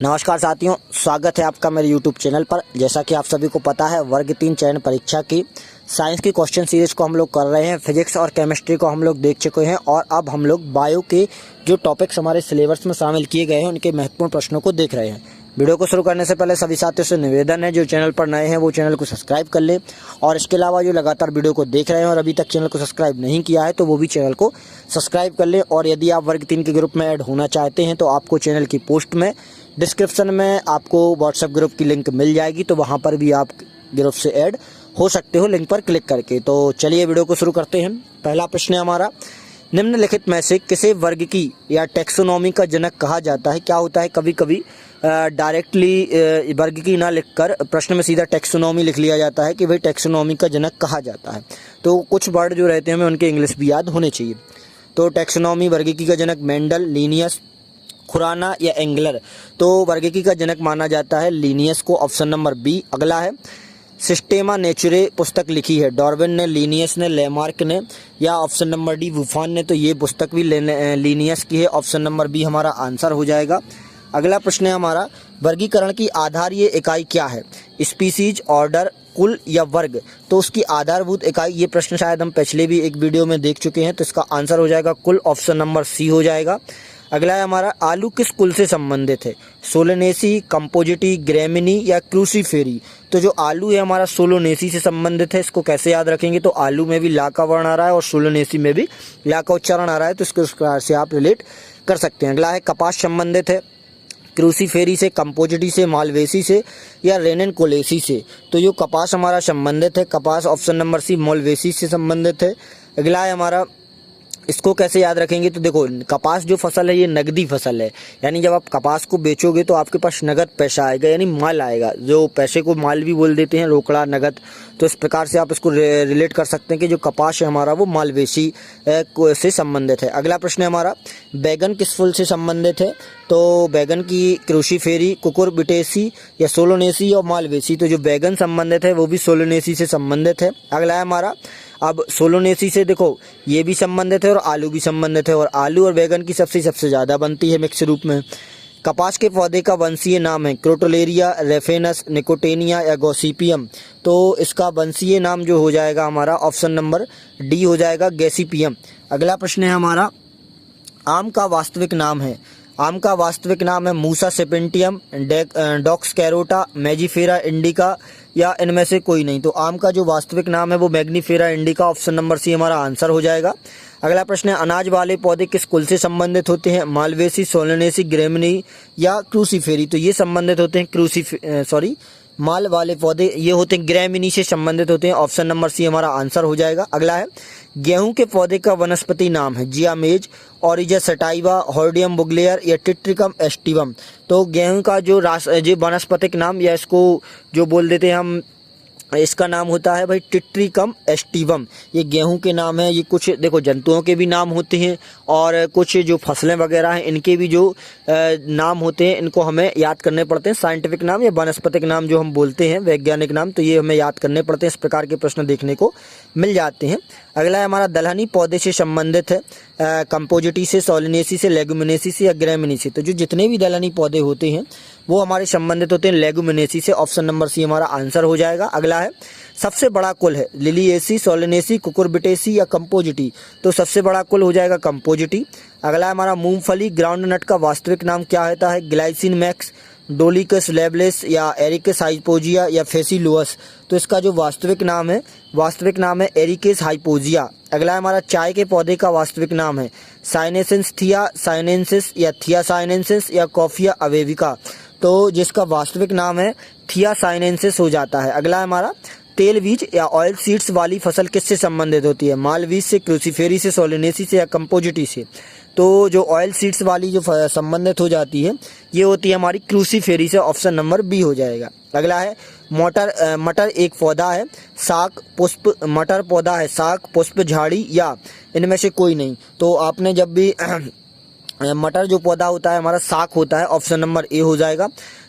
नमस्कार साथियों, स्वागत है आपका मेरे YouTube चैनल पर। जैसा कि आप सभी को पता है, वर्ग 3 चयन परीक्षा की साइंस की क्वेश्चन सीरीज को हम लोग कर रहे हैं। फिजिक्स और केमिस्ट्री को हम लोग देख चुके हैं और अब हम लोग बायो के जो टॉपिक्स हमारे सिलेबस में शामिल किए गए हैं उनके महत्वपूर्ण प्रश्नों को देख रहे हैं। वीडियो को शुरू करने से पहले सभी साथियों से निवेदन है, जो चैनल पर नए हैं वो चैनल को सब्सक्राइब कर ले, और इसके अलावा जो लगातार वीडियो को देख रहे हैं और अभी तक चैनल को सब्सक्राइब नहीं किया है तो वो भी चैनल को सब्सक्राइब कर ले। और यदि आप वर्ग 3 के ग्रुप में ऐड होना चाहते हैं तो आपको चैनल की पोस्ट में डिस्क्रिप्शन में आपको व्हाट्सएप ग्रुप की लिंक मिल जाएगी, तो वहाँ पर भी आप ग्रुप से ऐड हो सकते हो लिंक पर क्लिक करके। तो चलिए वीडियो को शुरू करते हैं। पहला प्रश्न है हमारा, निम्नलिखित में से किसे वर्ग की या टैक्सोनॉमी का जनक कहा जाता है। क्या होता है, कभी कभी डायरेक्टली वर्ग की ना लिखकर प्रश्न में सीधा टैक्सोनॉमी लिख लिया जाता है कि भाई टैक्सोनॉमी का जनक कहा जाता है। तो कुछ वर्ड जो रहते हैं हमें उनके इंग्लिश भी याद होने चाहिए। तो टैक्सोनॉमी वर्गीकी का जनक मेंडल, लिनियस, खुराना या एंगलर। तो वर्गीकी का जनक माना जाता है लिनियस को, ऑप्शन नंबर बी। अगला है, सिस्टेमा नेचुरे पुस्तक लिखी है डार्विन ने, लिनियस ने, लेमार्क ने या ऑप्शन नंबर डी बुफॉन ने। तो ये पुस्तक भी लिनियस की है, ऑप्शन नंबर बी हमारा आंसर हो जाएगा। अगला प्रश्न है हमारा, वर्गीकरण की आधारीय इकाई क्या है। स्पीसीज, ऑर्डर, कुल या वर्ग। तो उसकी आधारभूत इकाई, ये प्रश्न शायद हम पिछले भी एक वीडियो में देख चुके हैं, तो इसका आंसर हो जाएगा कुल, ऑप्शन नंबर सी हो जाएगा। अगला है हमारा, आलू किस कुल से संबंधित है। सोलोनेसी, कंपोजिटी, ग्रेमिनी या क्रूसीफेरी। तो जो आलू है हमारा सोलोनेसी से संबंधित है। इसको कैसे याद रखेंगे, तो आलू में भी ला का वर्ण आ रहा है और सोलोनेसी में भी ला का उच्चारण आ रहा है, तो इसको इस प्रकार से आप रिलेट कर सकते हैं। अगला है, कपास संबंधित है क्रूसीफेरी से, कंपोजिटी से, मालवेसी से या रेनन कोलेसी से। तो जो कपास हमारा संबंधित है, कपास ऑप्शन नंबर सी मालवेसी से संबंधित है। अगला है हमारा, इसको कैसे याद रखेंगे, तो देखो कपास जो फसल है ये नगदी फसल है, यानी जब आप कपास को बेचोगे तो आपके पास नगद पैसा आएगा, यानी माल आएगा। जो पैसे को माल भी बोल देते हैं, रोकड़ा, नगद। तो इस प्रकार से आप इसको रिलेट कर सकते हैं कि जो कपास है हमारा वो मालवेसी से संबंधित है। अगला प्रश्न है हमारा, बैगन किस फूल से संबंधित है। तो बैगन की क्रूसीफेरी, कुकुरबिटेसी या सोलोनेसी और मालवेसी। तो जो बैगन संबंधित है वो भी सोलोनेसी से संबंधित है। अगला है हमारा, अब सोलोनेसी से देखो ये भी संबंधित है और आलू भी संबंधित है, और आलू और बैगन की सबसे ज़्यादा बनती है मिक्स रूप में। कपास के पौधे का वंशीय नाम है क्रोटोलेरिया, रेफेनस, निकोटेनिया या गॉसिपियम। तो इसका वंशीय नाम जो हो जाएगा हमारा ऑप्शन नंबर डी हो जाएगा, गैसिपियम। अगला प्रश्न है हमारा, आम का वास्तविक नाम है। आम का वास्तविक नाम है मूसा सेपेंटियम, डॉक्स कैरोटा, मैजीफेरा इंडिका या इनमें से कोई नहीं। तो आम का जो वास्तविक नाम है वो Mangifera indica, option number C हमारा आंसर हो जाएगा। अगला प्रश्न है, अनाज वाले पौधे किस कुल से संबंधित होते हैं। मालवेसी, सोलोनेसी, ग्रेमिनी या क्रूसीफेरी। तो ये संबंधित होते हैं माल वाले पौधे ये होते हैं ग्रेमिनी से संबंधित होते हैं, ऑप्शन नंबर सी हमारा आंसर हो जाएगा। अगला है, गेहूं के पौधे का वनस्पति नाम है जियामेज, ओरिजा सटाइवा, हॉर्डियम बुगलेयर या टिट्रिकम एस्टिवम। तो गेहूं का जो वनस्पतिक नाम, या इसको जो बोल देते हैं हम, इसका नाम होता है भाई टिट्रिकम एस्टिवम। ये गेहूं के नाम है। ये कुछ देखो जंतुओं के भी नाम होते हैं और कुछ जो फसलें वगैरह हैं इनके भी जो नाम होते हैं, इनको हमें याद करने पड़ते हैं। साइंटिफिक नाम या वनस्पतिक नाम जो हम बोलते हैं, वैज्ञानिक नाम, तो ये हमें याद करने पड़ते हैं। इस प्रकार के प्रश्न देखने को मिल जाते हैं। अगला है हमारा, दलहनी पौधे से संबंधित है कंपोजिटी से, सोलिनेसी से, लेगुमिनेसी से या ग्रेमिनेसी। तो जो जितने भी दलहनी पौधे होते हैं वो हमारे संबंधित होते हैं लेगुमिनेसी से, ऑप्शन नंबर सी हमारा आंसर हो जाएगा। अगला है, सबसे बड़ा कुल है लिलिएसी, सोलिनेसी, कुकुरबिटेसी या कंपोजिटी। तो सबसे बड़ा कुल हो जाएगा कंपोजिटी। अगला है हमारा, मूंगफली ग्राउंडनट का वास्तविक नाम क्या होता है। ग्लाइसिन मैक्स, डोलिकस लेबलेस या एरिकस हाइपोजिया या फेसिलुअस। तो इसका जो वास्तविक नाम है एरिकस हाइपोजिया। अगला है हमारा, चाय के पौधे का वास्तविक नाम है साइनेंसिस थिया साइनेंसिस या थिया साइनेंसिस या कॉफिया अवेविका। तो जिसका वास्तविक नाम है थिया साइनेंसिस हो जाता है। अगला है हमारा, तेल बीज या ऑयल सीड्स वाली फसल किससे संबंधित होती है। मालवीज से, क्रूसीफेरी से, सोलिनेसी से या कंपोजिटी से। तो जो ऑयल सीड्स वाली जो संबंधित हो जाती है ये होती है हमारी क्रूसीफेरी से, ऑप्शन नंबर बी हो जाएगा। अगला है, मटर एक पौधा है, साग पुष्प, मटर पौधा है, साग पुष्प झाड़ी या इनमें से कोई नहीं। तो आपने जब भी मटर जो पौधा होता है हमारा साग होता है, ऑप्शन नंबर ए हो जाएगा।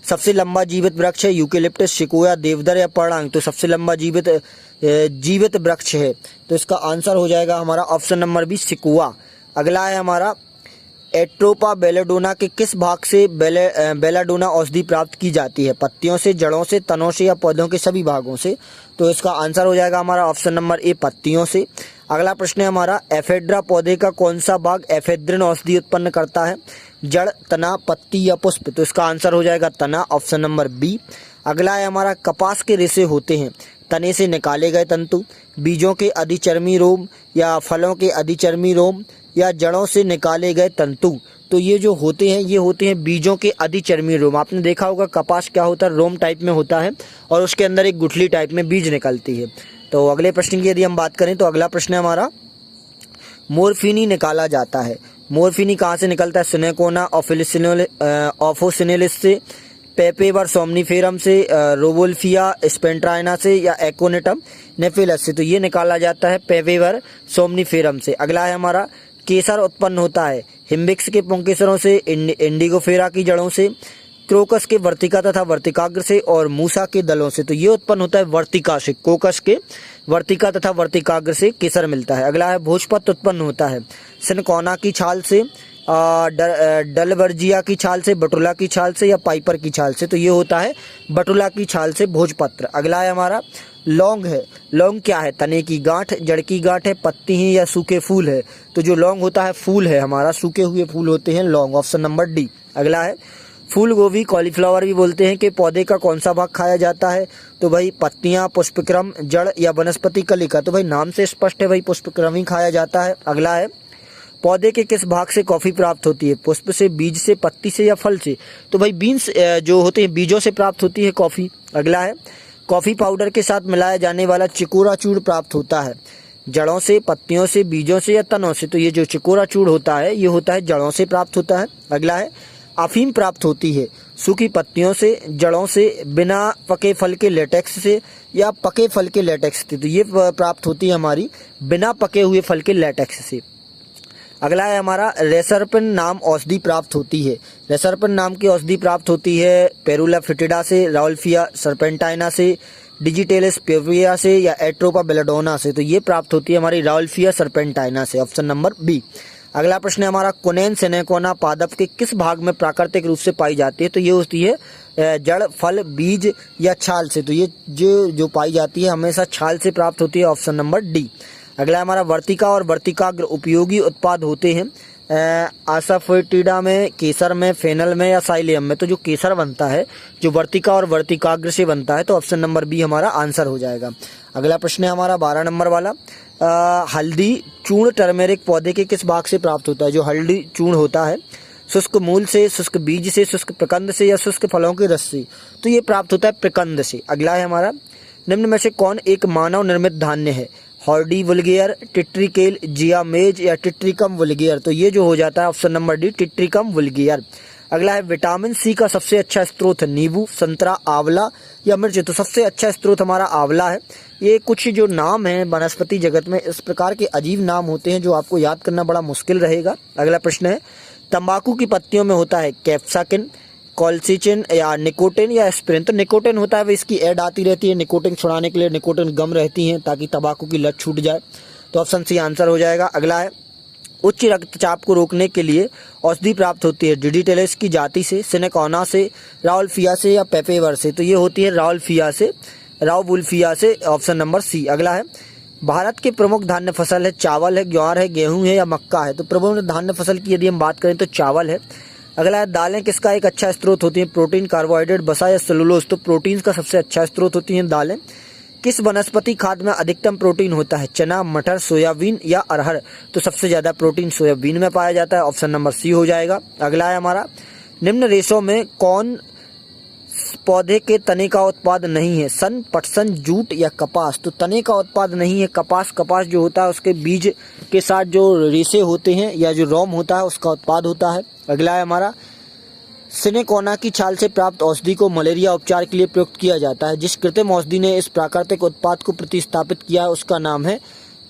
सबसे लंबा जीवित वृक्ष है यूकेलिप्टस, शिकोया, देवदार या पर्णांग। तो सबसे लंबा जीवित वृक्ष है, तो इसका आंसर हो जाएगा हमारा ऑप्शन नंबर बी, सिकुआ। अगला है हमारा, एट्रोपा बेलाडोना के किस भाग से बेलाडोना औषधि प्राप्त की जाती है? पत्तियों से, जड़ों से, तनों से या पौधों के सभी भागों से? तो इसका आंसर हो जाएगा हमारा ऑप्शन नंबर ए, पत्तियों से। अगला प्रश्न है हमारा, एफेड्रा पौधे का कौन सा भाग एफेद्रिन औषधि उत्पन्न करता है? जड़, तना, पत्ती या पुष्प? तो इसका आंसर हो जाएगा तना, ऑप्शन नंबर बी। अगला है हमारा, कपास के रेशे होते हैं तने से निकाले गए तंतु, बीजों के अधिचर्मी रोम या फलों के अधिचर्मी रोम या जड़ों से निकाले गए तंतु? तो ये जो होते हैं ये होते हैं बीजों के अधिचर्मी रोम। आपने देखा होगा कपास क्या होता है, रोम टाइप में होता है और उसके अंदर एक गुठली टाइप में बीज निकलती है। तो अगले प्रश्न की यदि हम बात करें तो अगला प्रश्न है हमारा, मोरफिनी निकाला जाता है। मोरफिनी कहाँ से निकलता है? सिनेकोना ऑफोसिनेलिस से, पेपेवर सोमनीफेरम से, रोवोल्फिया स्पेंट्राइना से या एकोनेटम नेफिलस से? तो ये निकाला जाता है पेपेवर सोमनीफेरम से। अगला है हमारा, केसर उत्पन्न होता है हिम्बिक्स के पुंकेसरों से, इंडिगोफेरा की जड़ों से, क्रोकस के वर्तिका तथा वर्तिकाग्र से और मूसा के दलों से? तो ये उत्पन्न होता है वर्तिका से, कोकस के वर्तिका तथा वर्तिकाग्र से केसर मिलता है। अगला है, भोजपत्र उत्पन्न होता है सिनकोना की छाल से, डलवर्जिया की छाल से, बटुला की छाल से या पाइपर की छाल से? तो ये होता है बटुला की छाल से भोजपत्र। अगला है हमारा, लौंग है। लौंग क्या है? तने की गांठ, जड़ की गांठ है, पत्ती है या सूखे फूल है? तो जो लौंग होता है फूल है हमारा, सूखे हुए फूल होते हैं लौंग, ऑप्शन नंबर डी। अगला है, फूल गोभी कॉलीफ्लावर भी बोलते हैं कि पौधे का कौन सा भाग खाया जाता है? तो भाई पत्तियां, पुष्पक्रम, जड़ या वनस्पति कलिका? तो भाई नाम से स्पष्ट है भाई पुष्पक्रम ही खाया जाता है। अगला है, पौधे के किस भाग से कॉफी प्राप्त होती है? पुष्प से, बीज से, पत्ती से या फल से? तो भाई बीन्स जो होते हैं बीजों से प्राप्त होती है कॉफी। अगला है, कॉफी पाउडर के साथ मिलाया जाने वाला चिकोरा चूर्ण प्राप्त होता है जड़ों से, पत्तियों से, बीजों से या तनों से? तो ये जो चिकोरा चूर्ण होता है ये होता है जड़ों से प्राप्त होता है। अगला है, अफीम प्राप्त होती है सूखी पत्तियों से, जड़ों से, बिना पके फल के लेटेक्स से या पके फल के लेटेक्स से? तो ये प्राप्त होती है हमारी बिना पके हुए फल के लेटेक्स से। अगला है हमारा, रेसरपिन नाम औषधि प्राप्त होती है। रेसरपिन नाम की औषधि प्राप्त होती है पेरुला फिटिडा से, राउल्फिया सर्पेंटाइना से, डिजिटेलिस पेविया से या एट्रोपा बेलाडोना से? तो ये प्राप्त होती है हमारी राउल्फिया सर्पेंटाइना से, ऑप्शन नंबर बी। अगला प्रश्न है हमारा, कोनेन सेनेकोना पादप के किस भाग में प्राकृतिक रूप से पाई जाती है? तो ये होती है जड़, फल, बीज या छाल से? तो ये जो पाई जाती है हमेशा छाल से प्राप्त होती है, ऑप्शन नंबर डी। अगला हमारा, वर्तिका और वर्तिकाग्र उपयोगी उत्पाद होते हैं आसाफोइटिडा में, केसर में, फेनल में या साइलियम में? तो जो केसर बनता है जो वर्तिका और वर्तिकाग्र से बनता है, तो ऑप्शन नंबर बी हमारा आंसर हो जाएगा। अगला प्रश्न है हमारा 12 नंबर वाला, हल्दी चूर्ण टर्मेरिक पौधे के किस भाग से प्राप्त होता है? जो हल्दी चूर्ण होता है शुष्क मूल से, शुष्क बीज से, शुष्क प्रकंद से या शुष्क फलों के रस से? तो ये प्राप्त होता है प्रकंद से। अगला है हमारा, निम्न में से कौन एक मानव निर्मित धान्य है? हॉर्डी वुल्गियर, टिट्रिकेल, जियामेज या टिट्रिकम वुल्गियर? तो ये जो हो जाता है ऑप्शन नंबर डी, टिट्रिकम वुल्गियर। अगला है, विटामिन सी का सबसे अच्छा स्रोत है नींबू, संतरा, आंवला या मिर्च? तो सबसे अच्छा स्रोत हमारा आंवला है। ये कुछ जो नाम है वनस्पति जगत में इस प्रकार के अजीब नाम होते हैं जो आपको याद करना बड़ा मुश्किल रहेगा। अगला प्रश्न है, तंबाकू की पत्तियों में होता है कैप्साकिन, कॉल्सिचिन या निकोटिन या एस्पिरिन? तो निकोटिन होता है, इसकी ऐड आती रहती है निकोटिन छुड़ाने के लिए, निकोटिन गम रहती हैं ताकि तंबाकू की लत छूट जाए। तो ऑप्शन सी आंसर हो जाएगा। अगला है, उच्च रक्तचाप को रोकने के लिए औषधि प्राप्त होती है डिजिटेलिस की जाति से, सिनेकोना से, राउल्फिया से या पेपेवर से? तो ये होती है राउल्फिया से, राउवुल्फिया से, ऑप्शन नंबर सी। अगला है, भारत के प्रमुख धान्य फसल है चावल है, ज्वार है, गेहूं है या मक्का है? तो प्रमुख धान्य फसल की यदि हम बात करें तो चावल है। अगला है, दालें किसका एक अच्छा स्रोत होती हैं? प्रोटीन, कार्बोहाइड्रेट, वसा या सेलुलोज? तो प्रोटीन का सबसे अच्छा स्रोत होती हैं दालें। किस वनस्पति खाद्य में अधिकतम प्रोटीन होता है? चना, मटर, सोयाबीन या अरहर? तो सबसे ज्यादा प्रोटीन सोयाबीन में पाया जाता है, ऑप्शन नंबर सी हो जाएगा। अगला है हमारा, निम्न रेशों में कौन पौधे के तने का उत्पाद नहीं है? सन, पटसन, जूट या कपास? तो तने का उत्पाद नहीं है कपास। कपास जो होता है उसके बीज के साथ जो रेशे होते हैं या जो रोम होता है उसका उत्पाद होता है। अगला है हमारा, सिनेकोना की छाल से प्राप्त औषधि को मलेरिया उपचार के लिए प्रयुक्त किया जाता है। जिस कृत्रिम औषधि ने इस प्राकृतिक उत्पाद को प्रतिस्थापित किया है उसका नाम है?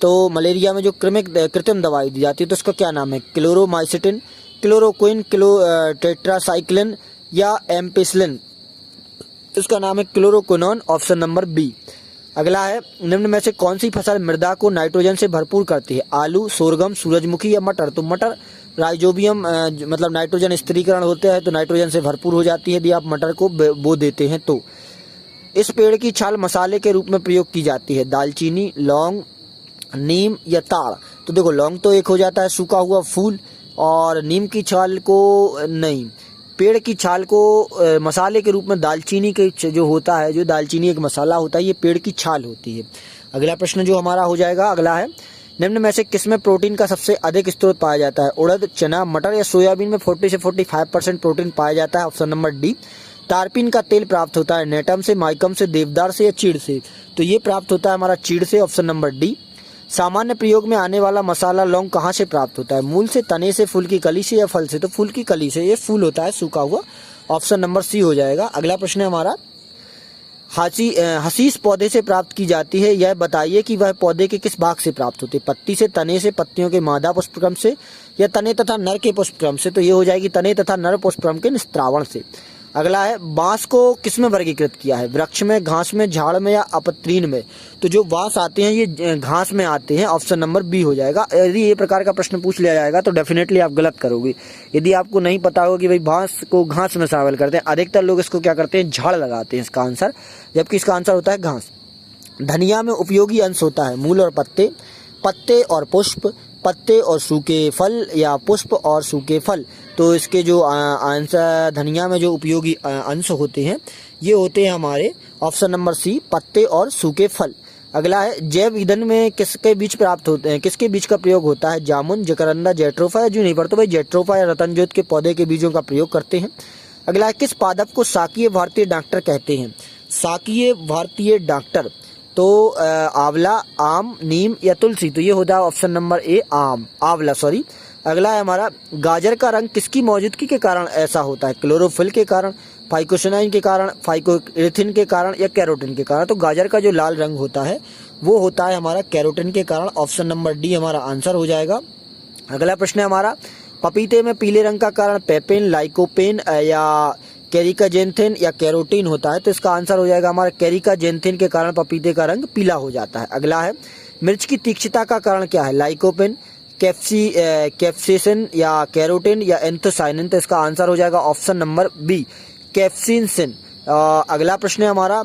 तो मलेरिया में जो कृत्रिम दवाई दी जाती है तो उसका क्या नाम है? क्लोरोमाइसिटिन, क्लोरोक्विन, टेट्रासाइक्लिन या एम्पिसिलिन? इसका नाम है क्लोरोक्विनोन, ऑप्शन नंबर बी। अगला है, निम्न में से कौन सी फसल मृदा को नाइट्रोजन से भरपूर करती है? आलू, सोरगम, सूरजमुखी या मटर? तो मटर राइजोबियम मतलब नाइट्रोजन स्थिरीकरण होता है तो नाइट्रोजन से भरपूर हो जाती है यदि आप मटर को बो देते हैं तो। इस पेड़ की छाल मसाले के रूप में प्रयोग की जाती है, दालचीनी, लौंग, नीम या ताड़। तो देखो लौंग तो एक हो जाता है सूखा हुआ फूल, और नीम की छाल को नहीं, पेड़ की छाल को मसाले के रूप में दालचीनी के जो होता है, जो दालचीनी एक मसाला होता है, ये पेड़ की छाल होती है। अगला प्रश्न जो हमारा हो जाएगा, अगला है निम्न में से किसमें प्रोटीन का सबसे अधिक स्रोत पाया जाता है? उड़द, चना, मटर या सोयाबीन में 40 से 45% प्रोटीन पाया जाता है। Option number D. तारपीन का तेल प्राप्त होता है नेटम से, माइकम से, देवदार से या चीड़ से? तो ये प्राप्त होता है हमारा चीड़ से। Option number D. सामान्य प्रयोग में आने वाला मसाला लौंग कहाँ से प्राप्त होता है? मूल से, तने से, फूल की कली से या फल से? तो फूल की कली से, ये फूल होता है सूखा हुआ। ऑप्शन नंबर सी हो जाएगा। अगला प्रश्न है हमारा, हसीस पौधे से प्राप्त की जाती है, यह बताइए कि वह पौधे के किस भाग से प्राप्त होती है? पत्ती से, तने से, पत्तियों के मादा पुष्पक्रम से या तने तथा नर के पुष्पक्रम से? तो ये हो जाएगी तने तथा नर पुष्पक्रम के निस्त्रावण से। अगला है, बांस को किसमें वर्गीकृत किया है? वृक्ष में, घास में, झाड़ में या अपत्रीन में? तो जो बांस आते हैं ये घास में आते हैं। ऑप्शन नंबर बी हो जाएगा। यदि ये प्रकार का प्रश्न पूछ लिया जाएगा तो डेफिनेटली आप गलत करोगे। यदि आपको नहीं पता होगा कि भाई बांस को घास में शामिल करते हैं, अधिकतर लोग इसको क्या करते हैं, झाड़ लगाते हैं इसका आंसर, जबकि इसका आंसर होता है घास। धनिया में उपयोगी अंश होता है मूल और पत्ते, पत्ते और पुष्प, पत्ते और सूखे फल या पुष्प और सूखे फल? तो इसके जो आंसर धनिया में जो उपयोगी अंश होते हैं ये होते हैं हमारे ऑप्शन नंबर सी, पत्ते और सूखे फल। अगला है, जैव ईंधन में किसके बीज प्राप्त होते हैं, किसके बीज का प्रयोग होता है? जामुन, जकरंदा, जेट्रोफा या जूनिपर? तो भाई जेट्रोफा या रतनजोत के पौधे के बीजों का प्रयोग करते हैं। अगला है, किस पादप को शाकीय भारतीय डॉक्टर कहते हैं? शाकीय भारतीय डॉक्टर तो आंवला, आम, नीम या तुलसी? तो ये होता है ऑप्शन नंबर ए, आंवला सॉरी। अगला है हमारा, गाजर का रंग किसकी मौजूदगी के कारण ऐसा होता है? क्लोरोफिल के कारण, फाइकोसिनाइन के कारण, फाइकोएरिथिन के कारण या कैरोटीन के कारण? तो गाजर का जो लाल रंग होता है वो होता है हमारा कैरोटीन के कारण। ऑप्शन नंबर डी हमारा आंसर हो जाएगा। अगला प्रश्न है हमारा, पपीते में पीले रंग का कारण पेपेन, लाइकोपेन या कैरिकाजेंथिन या कैरोटीन होता है? तो इसका आंसर हो जाएगा हमारा कैरिकाजेंथिन के कारण पपीते का रंग पीला हो जाता है। अगला है, मिर्च की तीक्ष्णता का कारण क्या है? लाइकोपेन, कैप्सिसिन या कैरोटीन या एंथोसाइनिन? तो इसका आंसर हो जाएगा ऑप्शन नंबर बी, कैप्सिसिन। अगला प्रश्न है हमारा,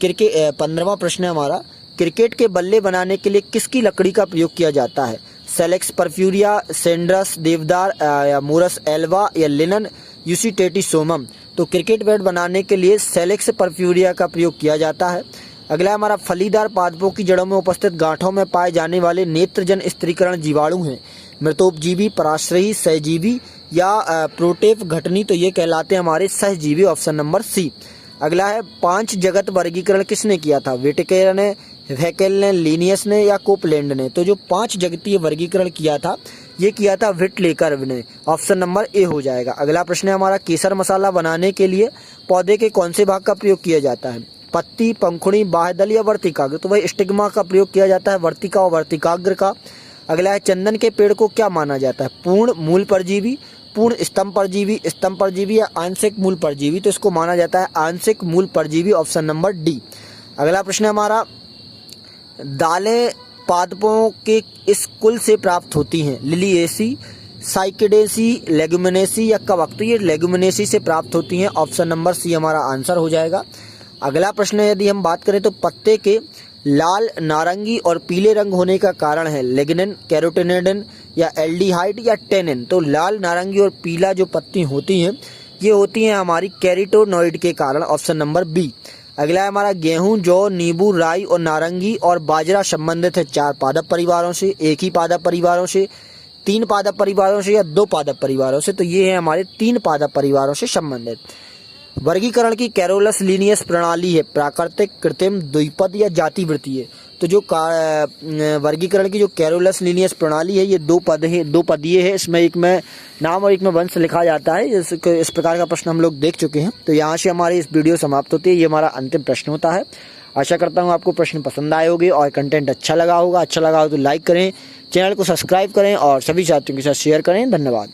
15वां प्रश्न है हमारा, क्रिकेट के बल्ले बनाने के लिए किसकी लकड़ी का प्रयोग किया जाता है? सेलेक्स परफ्यूरिया, सेंड्रस, देवदार या मोरस एल्वा या लिनन यूसिटेटिसोमम? तो क्रिकेट बैट बनाने के लिए सेलेक्स परफ्यूरिया का प्रयोग किया जाता है। अगला हमारा, फलीदार पादपों की जड़ों में उपस्थित गांठों में पाए जाने वाले नेत्रजन स्थिरीकरण जीवाणु हैं? मृतोपजीवी, पराश्रयी, सहजीवी या प्रोटेफ घटनी? तो ये कहलाते हैं हमारे सहजीवी। Option number C. अगला है, 5 जगत वर्गीकरण किसने किया था? व्हिटेकर ने, हैकेल ने, लिनियस ने या कोपलैंड ने? तो जो 5 जगतीय वर्गीकरण किया था ये किया था व्हिटलेकर ने। ऑप्शन नंबर ए हो जाएगा। अगला प्रश्न है हमारा, केसर मसाला बनाने के लिए पौधे के कौन से भाग का प्रयोग किया जाता है? पत्ती, पंखुड़ी, बाह्यदल या वर्तिकाग्र? तो भाई स्टिग्मा का प्रयोग किया जाता है, वर्तिका और वर्तिकाग्र का। अगला है, चंदन के पेड़ को क्या माना जाता है? पूर्ण मूल परजीवी, पूर्ण स्तंभ परजीवी या आंशिक मूल परजीवी? तो इसको माना जाता है आंशिक मूल परजीवी। Option number D. अगला प्रश्न है हमारा, दालें पादपों के इस कुल से प्राप्त होती हैं? लिलिएसी, साइकेडेसी, लेगुमिनेसी या कवक? तो ये लेगुमिनेसी से प्राप्त होती हैं। ऑप्शन नंबर सी हमारा आंसर हो जाएगा। अगला प्रश्न है, यदि हम बात करें तो पत्ते के लाल, नारंगी और पीले रंग होने का कारण है? लिग्निन, कैरोटेनोइड या एल्डिहाइड या टेनिन? तो लाल, नारंगी और पीला जो पत्ती होती हैं ये होती हैं हमारी कैरोटेनोइड के कारण। Option number B. अगला है हमारा, गेहूं, जौ, नींबू, राई और नारंगी और बाजरा संबंधित है 4 पादप परिवारों से, एक ही पादप परिवारों से, 3 पादप परिवारों से या 2 पादप परिवारों से? तो ये है हमारे 3 पादप परिवारों से संबंधित। वर्गीकरण की कैरोलस लीनियस प्रणाली है प्राकृतिक, कृत्रिम, द्विपद या जातिवृत्तीय? तो जो वर्गीकरण की जो कैरोलस लीनियस प्रणाली है ये 2 पदीय है। इसमें एक में नाम और एक में वंश लिखा जाता है। इस प्रकार का प्रश्न हम लोग देख चुके हैं। तो यहाँ से हमारी इस वीडियो समाप्त होती है। ये हमारा अंतिम प्रश्न होता है। आशा करता हूँ आपको प्रश्न पसंद आए होंगे और कंटेंट अच्छा लगा होगा। अच्छा लगा हो तो लाइक करें, चैनल को सब्सक्राइब करें और सभी साथियों के साथ शेयर करें। धन्यवाद।